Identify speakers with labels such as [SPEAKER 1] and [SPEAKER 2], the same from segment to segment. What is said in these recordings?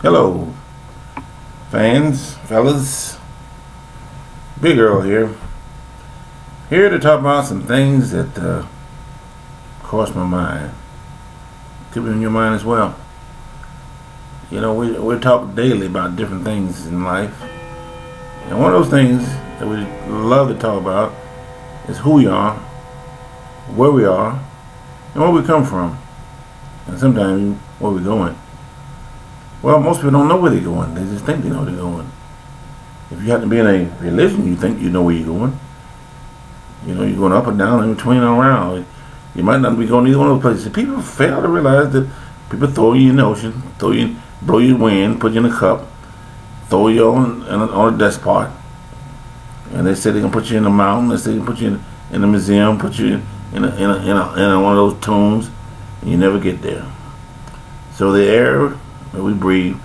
[SPEAKER 1] Hello, fans, fellas. Big Earl here. Here to talk about some things that crossed my mind. Could be in your mind as well. You know, we talk daily about different things in life. And one of those things that we love to talk about is who we are, where we are, and where we come from. And sometimes where we're going. Well, most people don't know where they're going. They just think they know where they're going. If you happen to be in a religion, you think you know where you're going. You know, you're going up and down, in between and around. You might not be going either one of those places. People fail to realize that people throw you in the ocean, blow you in, put you in a cup, throw you on a desk part. And they say they can put you in a mountain. They say they can put you in a museum, put you in one of those tombs, and you never get there. So the air that we breathe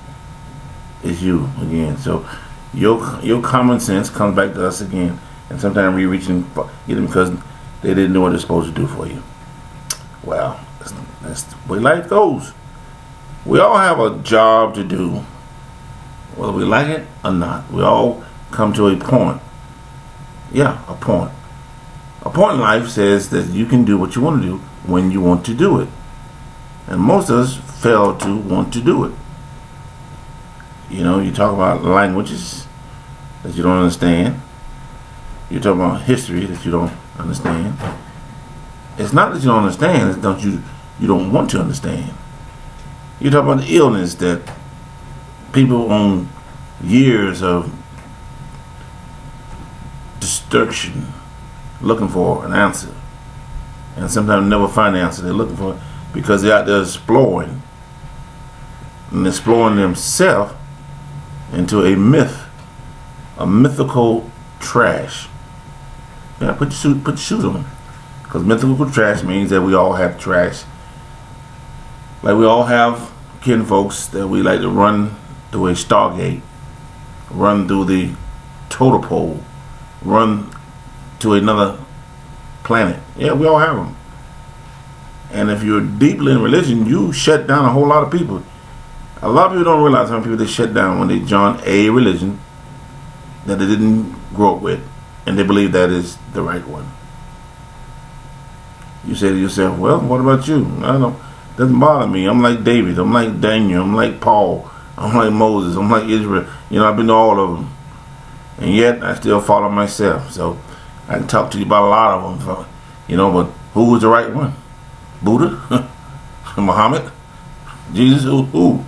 [SPEAKER 1] is you again. So your common sense comes back to us again, and sometimes we reach and get them because they didn't know what they're supposed to do for you. Well, that's the way life goes. We all have a job to do, whether we like it or not. We all come to a point. Yeah, a point. A point in life says that you can do what you want to do when you want to do it. And most of us fail to want to do it. You know, you talk about languages that you don't understand. You talk about history that you don't understand. It's not that you don't understand, it's that you don't want to understand. You talk about the illness that people on years of destruction looking for an answer, and sometimes never find the answer they're looking for because they're out there exploring and exploring themselves into a mythical trash. Yeah, put your shoes on, because mythical trash means that we all have trash. Like we all have kin folks that we like to run through a Stargate, run through the total pole, run to another planet. Yeah, we all have them. And if you're deeply in religion, you shut down a whole lot of people. A lot of people don't realize how many people they shut down when they join a religion that they didn't grow up with, and they believe that is the right one. You say to yourself, well, what about you? I don't know. It doesn't bother me. I'm like David. I'm like Daniel. I'm like Paul. I'm like Moses. I'm like Israel. You know, I've been to all of them. And yet, I still follow myself. So, I can talk to you about a lot of them. You know, but who was the right one? Buddha? Muhammad? Jesus? Who?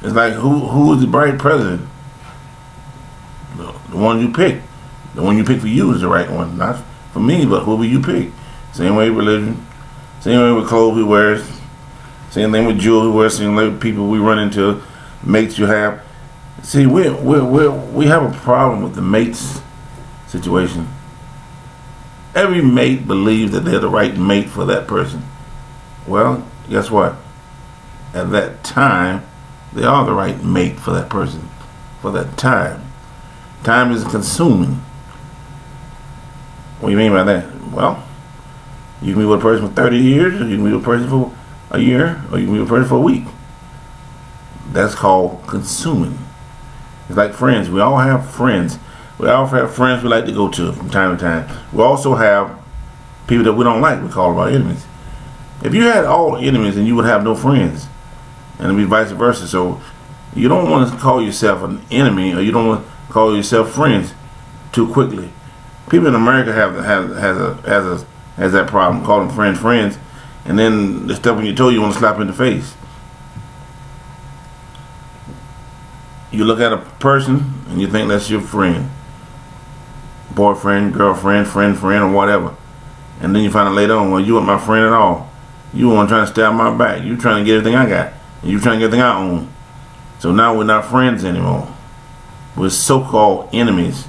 [SPEAKER 1] It's like, who was the right president? The one you pick. The one you pick for you is the right one. Not for me, but who will you pick? Same way with religion. Same way with clothes we wear. Same thing with jewelry we wear. Same way with people we run into. Mates you have. See, we have a problem with the mates situation. Every mate believes that they're the right mate for that person. Well, guess what? At that time, they are the right mate for that person. For that time. Time is consuming. What do you mean by that? Well, you can be with a person for 30 years, or you can be with a person for a year, or you can be with a person for a week. That's called consuming. It's like friends. We all have friends. We all have friends we like to go to from time to time. We also have people that we don't like. We call them our enemies. If you had all enemies, then you would have no friends. And it'd be vice versa. So you don't want to call yourself an enemy, or you don't want to call yourself friends too quickly. People in America has that problem, calling friends, and then they step on your toe, you want to slap in the face. You look at a person and you think that's your friend, boyfriend, girlfriend, friend, or whatever, and then you find out later on, well, you weren't my friend at all. You weren't trying to stab my back. You trying to get everything I got, and you trying to get everything I own. So now we're not friends anymore. We're so-called enemies.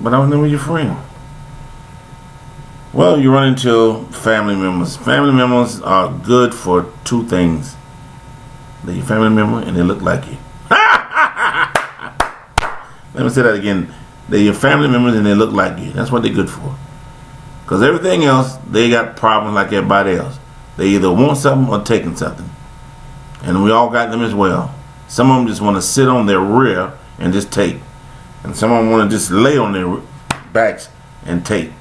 [SPEAKER 1] But I was never your friend. Well, you run into family members. Family members are good for two things. They're your family member and they look like you. Let me say that again. They're your family members and they look like you. That's what they're good for. Because everything else, they got problems like everybody else. They either want something or taking something. And we all got them as well. Some of them just want to sit on their rear and just take. And some of them want to just lay on their backs and take.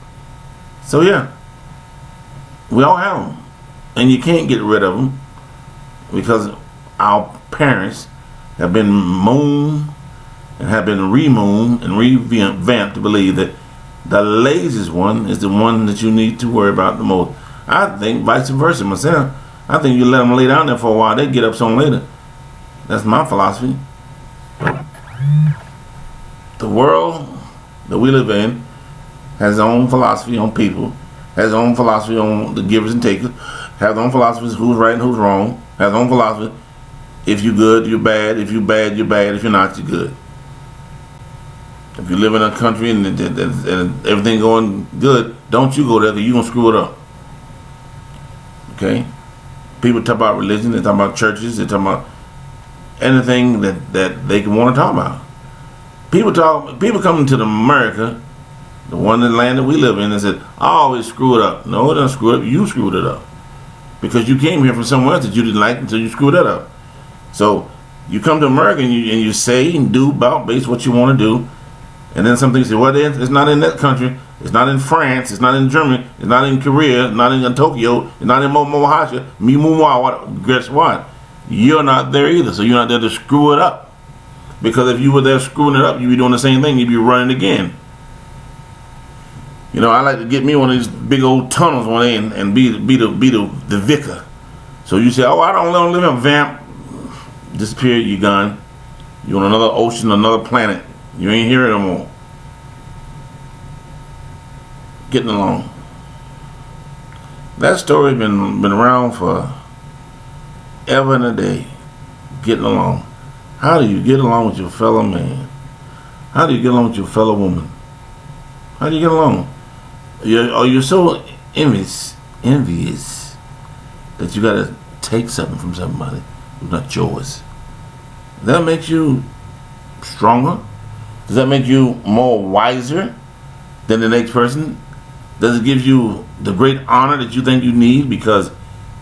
[SPEAKER 1] So yeah, we all have them. And you can't get rid of them because our parents have been mooned and have been remooned and revamped to believe that the laziest one is the one that you need to worry about the most. I think vice versa myself. I think you let them lay down there for a while, they get up some later. That's my philosophy. The world that we live in has its own philosophy on people, has its own philosophy on the givers and takers, has its own philosophy who's right and who's wrong, has its own philosophy. If you're good, you're bad. If you're bad, you're bad. If you're not, you're good. If you live in a country and everything going good, don't you go there because you're going to screw it up. Okay? People talk about religion, they talk about churches, they talk about anything that they can want to talk about. People coming to America, the one in the land that we live in, and said, I always screw it up. No, it doesn't screw it up. You screwed it up. Because you came here from somewhere else that you didn't like until you screwed that up. So you come to America and you say and do about based what you want to do. And then some things say, well, it's not in that country. It's not in France. It's not in Germany. It's not in Korea. It's not in Tokyo. It's not in Momohasha. Guess what? You're not there either. So you're not there to screw it up. Because if you were there screwing it up, you'd be doing the same thing. You'd be running again. You know, I like to get me one of these big old tunnels one day and be the vicar. So you say, oh, I don't live in Vamp. Disappear, you're gone. You're on another ocean, another planet. You ain't here no more. Getting along. That story's been around for ever and a day. Getting along. How do you get along with your fellow man? How do you get along with your fellow woman? How do you get along? You're so envious that you gotta take something from somebody who's not yours. Does that make you stronger? Does that make you more wiser than the next person? Does it give you the great honor that you think you need because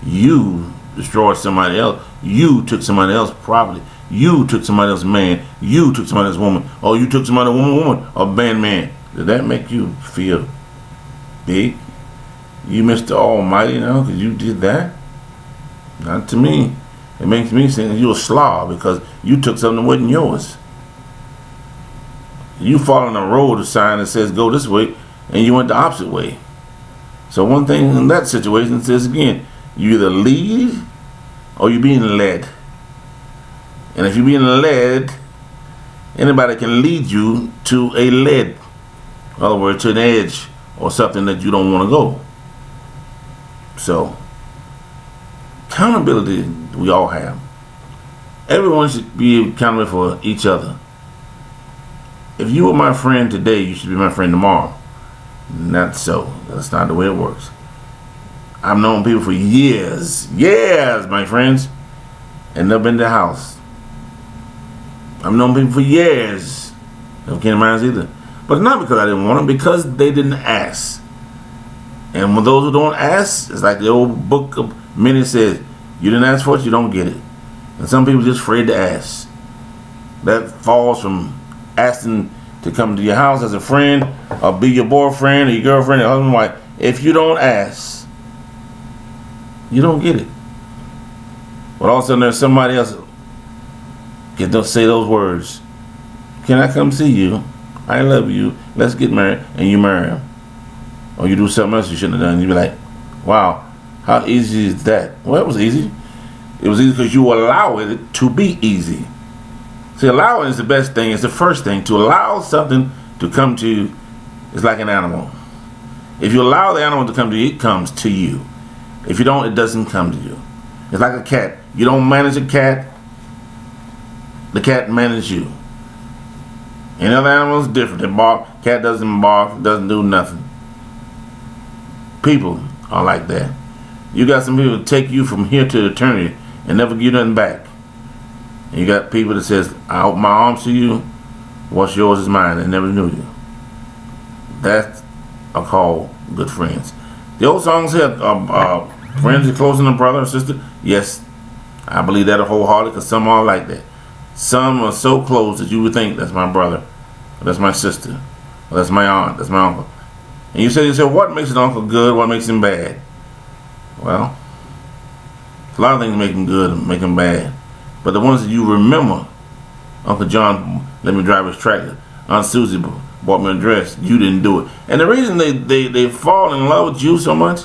[SPEAKER 1] you destroyed somebody else? You took somebody else's property. You took somebody else's man. You took somebody else's woman. Or you took somebody woman or man. Did that make you feel big? You Mr. Almighty now because you did that? Not to me. It makes me think you're a slob because you took something that wasn't yours. You following a road sign that says go this way and you went the opposite way. So one thing in that situation says again, you either lead or you're being led. And if you're being led, anybody can lead you to a lead. In other words, to an edge or something that you don't want to go. So, accountability we all have. Everyone should be accountable for each other. If you were my friend today, you should be my friend tomorrow. Not so. That's not the way it works. I've known people for years, my friends, and never been to the house. I've known people for years, never came to my house either. But it's not because I didn't want them, because they didn't ask. And when those who don't ask, it's like the old book of many says, you didn't ask for it, you don't get it. And some people are just afraid to ask. That falls from asking to come to your house as a friend, or be your boyfriend, or your girlfriend, or husband, wife. If you don't ask, you don't get it. But all of a sudden there's somebody else can say those words. Can I come see you? I love you. Let's get married. And you marry him. Or you do something else you shouldn't have done. You be like, wow, how easy is that? Well, it was easy. It was easy because you allow it to be easy. See, allowing is the best thing. It's the first thing. To allow something to come to you is like an animal. If you allow the animal to come to you, it comes to you. If you don't, it doesn't come to you. It's like a cat. You don't manage a cat, the cat manages you. Any other animal is different. They bark. Cat doesn't bark. Doesn't do nothing. People are like that. You got some people that take you from here to eternity and never give you nothing back. And you got people that says, I open my arms to you. What's yours is mine. They never knew you. That's a call good friends. The old song said, friends are closer than brother or sister. Yes, I believe that wholeheartedly because some are like that. Some are so close that you would think that's my brother, or that's my sister, or that's my aunt, that's my uncle. And you say to yourself, what makes an uncle good? What makes him bad? Well, a lot of things make him good and make him bad. But the ones that you remember, Uncle John let me drive his tractor, Aunt Susie bought me a dress, you didn't do it. And the reason they fall in love with you so much,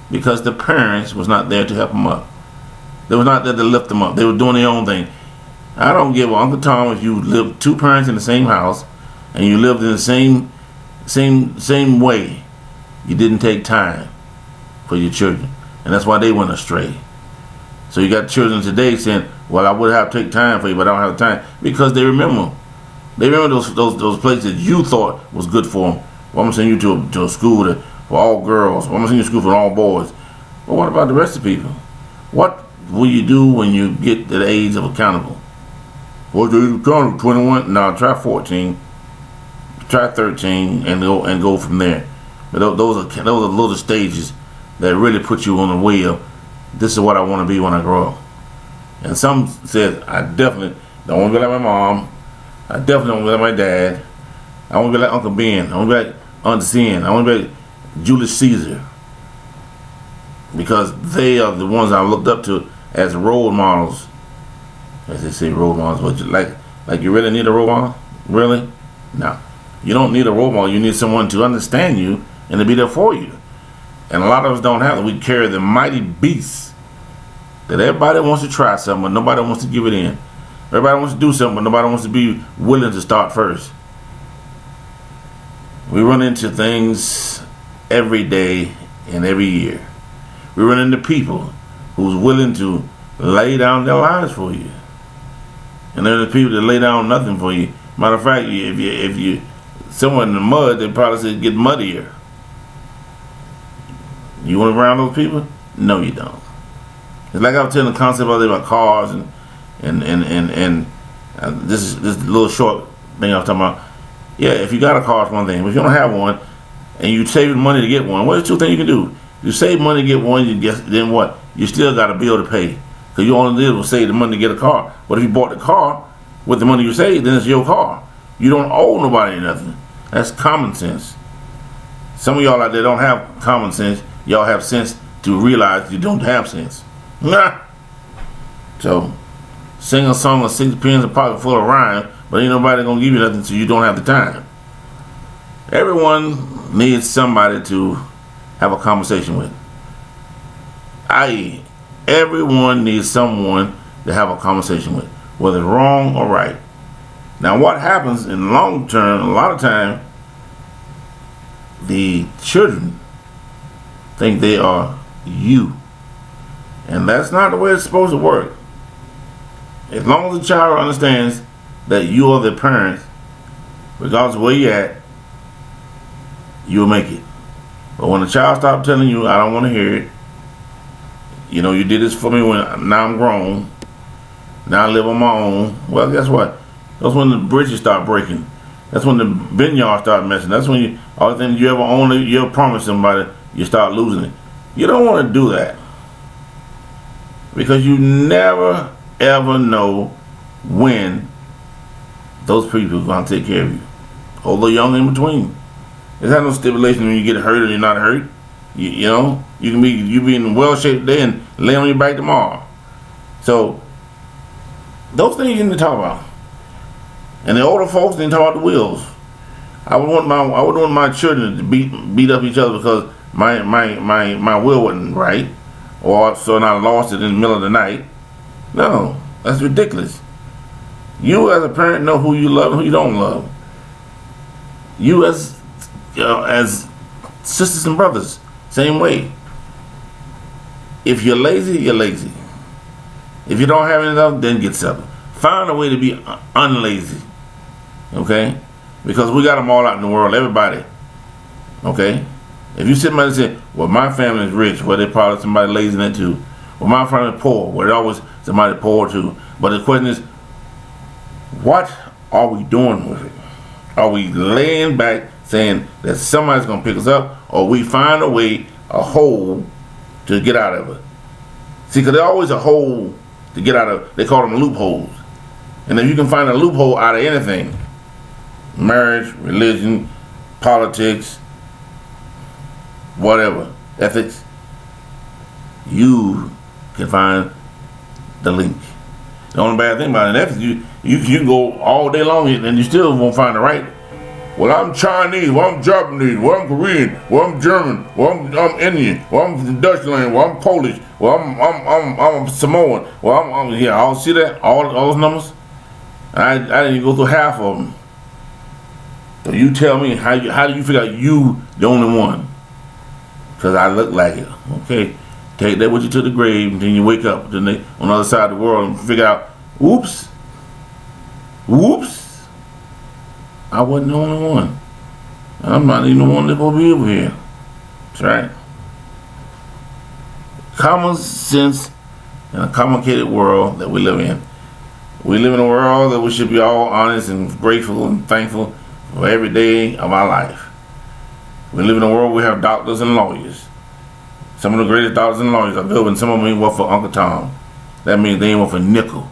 [SPEAKER 1] because the parents was not there to help them up. They was not there to lift them up. They were doing their own thing. I don't give a Uncle Tom if you lived two parents in the same house and you lived in the same way. You didn't take time for your children, and that's why they went astray. So you got children today saying, "Well, I would have to take time for you, but I don't have time," because they remember. They remember those places you thought was good for them. Well, I'm sending you to a school for all girls. Well, I'm sending you to school for all boys. Well, what about the rest of the people? What will you do when you get to the age of accountable? Well, you accountable 21? No, try 14. Try 13 and go from there. But those are little stages that really put you on the way of, this is what I want to be when I grow up. And some said, I definitely don't want to be like my mom. I definitely don't want to be like my dad. I want to be like Uncle Ben. I want to be like Aunt Sin. I want to be like Julius Caesar. Because they are the ones I looked up to as role models. As they say, role models. But like you really need a role model? Really? No. You don't need a role model. You need someone to understand you and to be there for you. And a lot of us don't have it. We carry the mighty beast that everybody wants to try something, but nobody wants to give it in. Everybody wants to do something, but nobody wants to be willing to start first. We run into things every day and every year. We run into people who's willing to lay down their lives for you. And there are the people that lay down nothing for you. Matter of fact, if you somewhere in the mud, they probably say get muddier. You want to be around those people? No, you don't. It's like I was telling the concept about cars and this little short thing I was talking about. Yeah, if you got a car, it's one thing. But if you don't have one and you saving money to get one, what's the two things you can do? You save money to get one, then what? You still got a bill to pay. Because you only did was save the money to get a car. But if you bought the car with the money you saved, then it's your car. You don't owe nobody nothing. That's common sense. Some of y'all out there don't have common sense. Y'all have sense to realize you don't have sense. Nah. So, sing a song of 6 pins, a pocket full of rhyme, but ain't nobody gonna give you nothing so you don't have the time. Everyone needs somebody to have a conversation with. I.e., everyone needs someone to have a conversation with, whether it's wrong or right. Now, what happens in the long term, a lot of time, the children think they are you. And that's not the way it's supposed to work. As long as the child understands that you are the parent, regardless of where you're at, you'll make it. But when the child stops telling you, I don't want to hear it, you know, you did this for me when now I'm grown, now I live on my own, well, guess what? That's when the bridges start breaking. That's when the vineyards start messing. That's when all the things you ever own, you ever promise somebody, you start losing it. You don't want to do that. Because you never, ever know when those people are going to take care of you. Although young in between. There's not no stipulation when you get hurt or you're not hurt. You know, you be in well shape today and lay on your back tomorrow. So, those things you need to talk about. And the older folks didn't talk about the wills. I would want my children to beat up each other because my will wasn't right, or so I lost it in the middle of the night. No, that's ridiculous. You as a parent know who you love and who you don't love. You as sisters and brothers, same way. If you're lazy, you're lazy. If you don't have enough, then get something. Find a way to be unlazy. Okay? Because we got them all out in the world, everybody. Okay? If you sit there and say, well, my family is rich, well, there's probably somebody lazy in it too. Well, my family is poor, well, there's always somebody poor too. But the question is, what are we doing with it? Are we laying back saying that somebody's going to pick us up, or we find a way, a hole, to get out of it? See, because there's always a hole to get out of. They call them loopholes. And if you can find a loophole out of anything, marriage, religion, politics, whatever, ethics, you can find the link. The only bad thing about it, ethics, you can go all day long and you still won't find it right. Well, I'm Chinese, well, I'm Japanese, well, I'm Korean, well, I'm German, well, I'm Indian, well, I'm from Dutchland, well, I'm Polish, well, I'm Samoan, well, I'm here. I'll see that, all those numbers. I didn't even go through half of them. So you tell me, how do you figure out you the only one? Because I look like it. Okay, take that with you to the grave, and then you wake up on the other side of the world and figure out, whoops, I wasn't the only one. I'm not even the one that's supposed to be over here. That's right. Common sense in a complicated world that we live in. We live in a world that we should be all honest and grateful and thankful for every day of our life. We live in a world where we have doctors and lawyers. Some of the greatest doctors and lawyers are good, and some of them ain't work for Uncle Tom. That means they ain't work for nickel.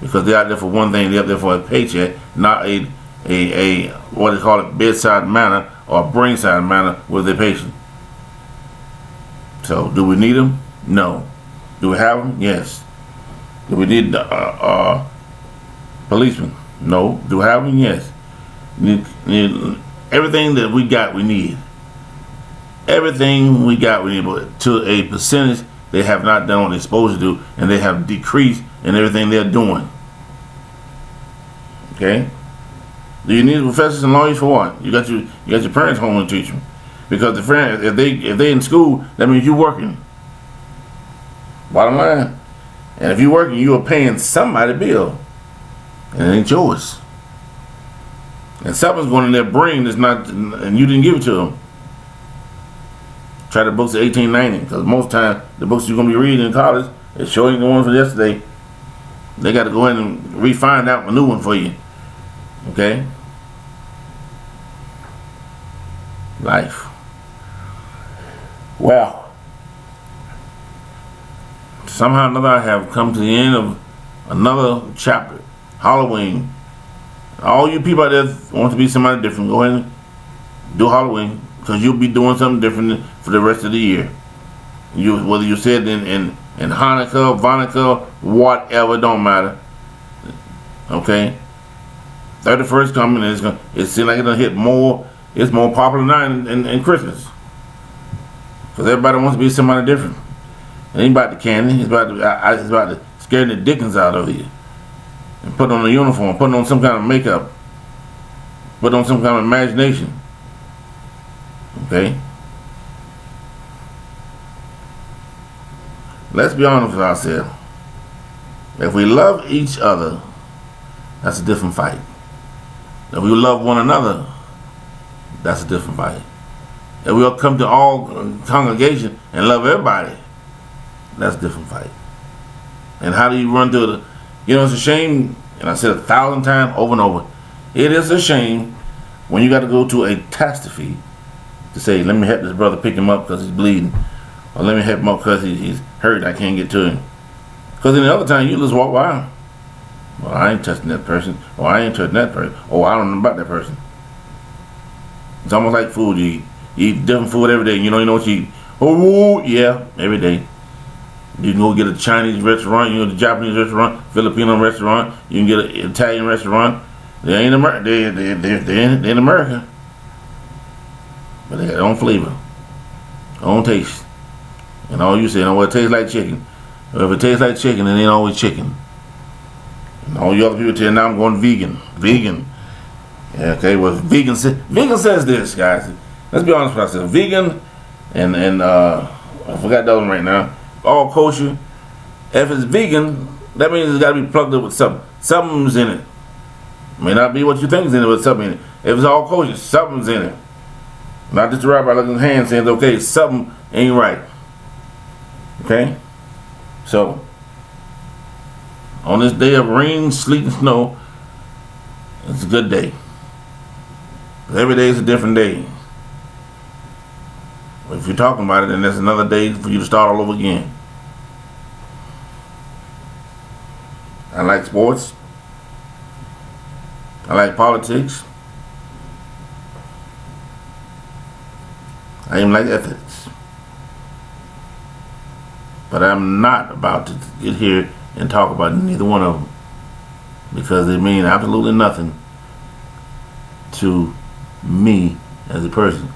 [SPEAKER 1] Because they're out there for one thing, they're out there for a paycheck, not a what they call it, bedside manner or brainside manner with their patient. So, do we need them? No. Do we have them? Yes. Do we need policemen? No. Do we have them? Yes. Need everything that we got, we need. Everything we got, we need. But to a percentage, they have not done what they're supposed to do, and they have decreased in everything they're doing. Okay? Do you need professors and lawyers for what? You got your parents home to teach them, because if they in school, that means you're working. Bottom line, and if you're working, you are paying somebody's bill, and it ain't yours. And something's going in their brain that's not, and you didn't give it to them. Try the books of 1890, because most times the books you're gonna be reading in college, it sure ain't the one for yesterday. They got to go in and refine out a new one for you. Okay? Life. Well, somehow or another I have come to the end of another chapter. Halloween. All you people out there that want to be somebody different, go ahead and do Halloween, because you'll be doing something different for the rest of the year. Whether you said in Hanukkah, Hanukkah, whatever, don't matter. Okay? 31st coming, it seems like it'll hit more. It's more popular now in Christmas, because everybody wants to be somebody different. It ain't about the candy. It's about the scaring the dickens out of you, and putting on a uniform, putting on some kind of makeup, putting on some kind of imagination. Okay. Let's be honest with ourselves. If we love each other, that's a different fight. If we love one another, that's a different fight. If we'll come to all congregation and love everybody, that's a different fight. And how do you run through the, it's a shame, and I said 1,000 times over and over, it is a shame when you got to go to a catastrophe to say, let me help this brother pick him up because he's bleeding, or let me help him up because he's hurt, I can't get to him. Because any other time you just walk by. Well, I ain't touching that person, or I ain't touching that person, or I don't know about that person. It's almost like food. You eat different food every day. You know what you eat. Oh, yeah, every day. You can go get a Chinese restaurant, you can go to a Japanese restaurant, Filipino restaurant, you can get an Italian restaurant. They ain't they're in America. But they got their own flavor, their own taste. And all you say, it tastes like chicken. Well, if it tastes like chicken, it ain't always chicken. And all you other people tell now I'm going vegan. Vegan. Yeah, okay, well, vegan says this, guys. Let's be honest with ourselves. Vegan and I forgot that one right now. All kosher. If it's vegan, that means it's got to be plugged up with something. Something's in it. May not be what you think is in it, but something in it. If it's all kosher, something's in it. Not just a rabbi looking at his hand saying, okay, something ain't right. Okay? So, on this day of rain, sleet, and snow, it's a good day. Every day is a different day. But if you're talking about it, then there's another day for you to start all over again. I like sports. I like politics. I even like ethics. But I'm not about to get here and talk about neither one of them, because they mean absolutely nothing to me as a person.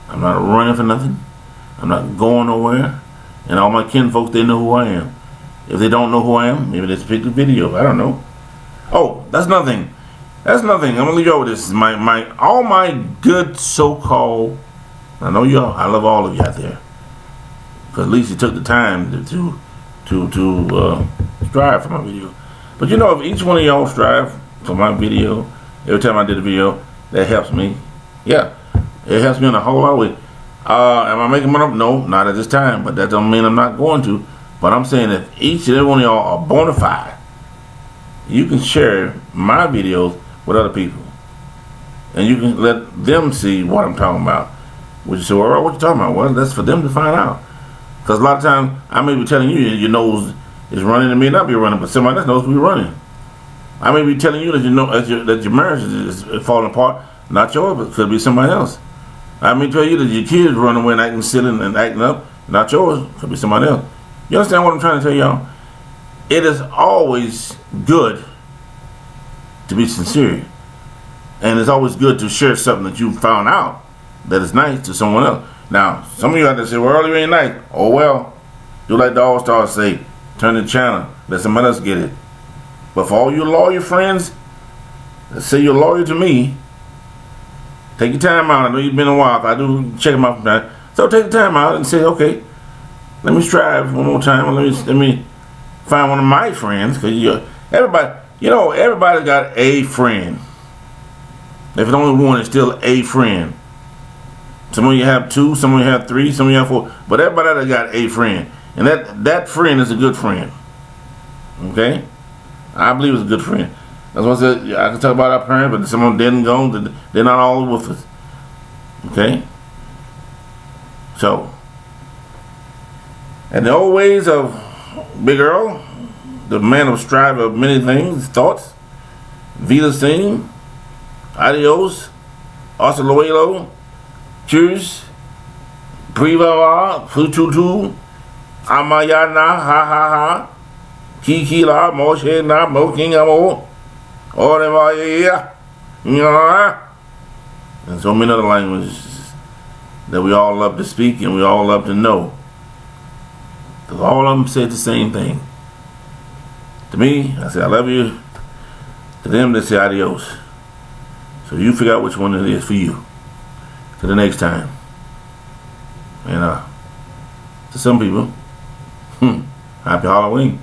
[SPEAKER 1] I'm not running for nothing. I'm not going nowhere. And all my kin folks, they know who I am. If they don't know who I am, maybe they just pick the video. I don't know. Oh, that's nothing. That's nothing. I'm gonna leave y'all with this. All my good so-called. I know y'all. I love all of you out there. Because at least you took the time to strive for my video. But you know, if each one of y'all strive for my video, every time I did a video, that helps me. Yeah, it helps me in a whole lot of ways. Am I making money? No, not at this time. But that don't mean I'm not going to. But I'm saying if each and every one of y'all are bona fide, you can share my videos with other people. And you can let them see what I'm talking about. Which you say, well, what you talking about? Well, that's for them to find out. Because a lot of times, I may be telling you your nose is running and may not be running, but somebody else knows to be running. I may be telling you that that your marriage is falling apart, not yours, but could be somebody else. I may tell you that your kids running away and acting silly and acting up, not yours, could be somebody else. You understand what I'm trying to tell y'all? It is always good to be sincere. And it's always good to share something that you found out that is nice to someone else. Now, some of you out there say, well, you ain't nice. Oh, well, do like the All-Stars say, turn the channel, let somebody else get it. But for all you loyal friends that say you're loyal to me, take your time out. I know you've been a while. I do check them out from time. So take the time out and say, okay, let me strive one more time. Let me find one of my friends. Because everybody got a friend. If it's only one, it's still a friend. Some of you have two, some of you have three, some of you have four. But everybody got a friend. And that friend is a good friend. Okay? I believe it's a good friend. That's why I said I can talk about our parents, but some of them dead and gone. They're not all with us. Okay? So, and the old ways of Big Earl, the man of strive of many things, thoughts, Vida Singh, adios, hasta luego, cheers, priva, fututu, amayana, ha ha ha, kiki la, moshe na, moking amo, oremaya, and so many other languages that we all love to speak and we all love to know. Because all of them said the same thing. To me, I say I love you. To them, they say adios. So you figure out which one it is for you. To the next time. And to some people, happy Halloween.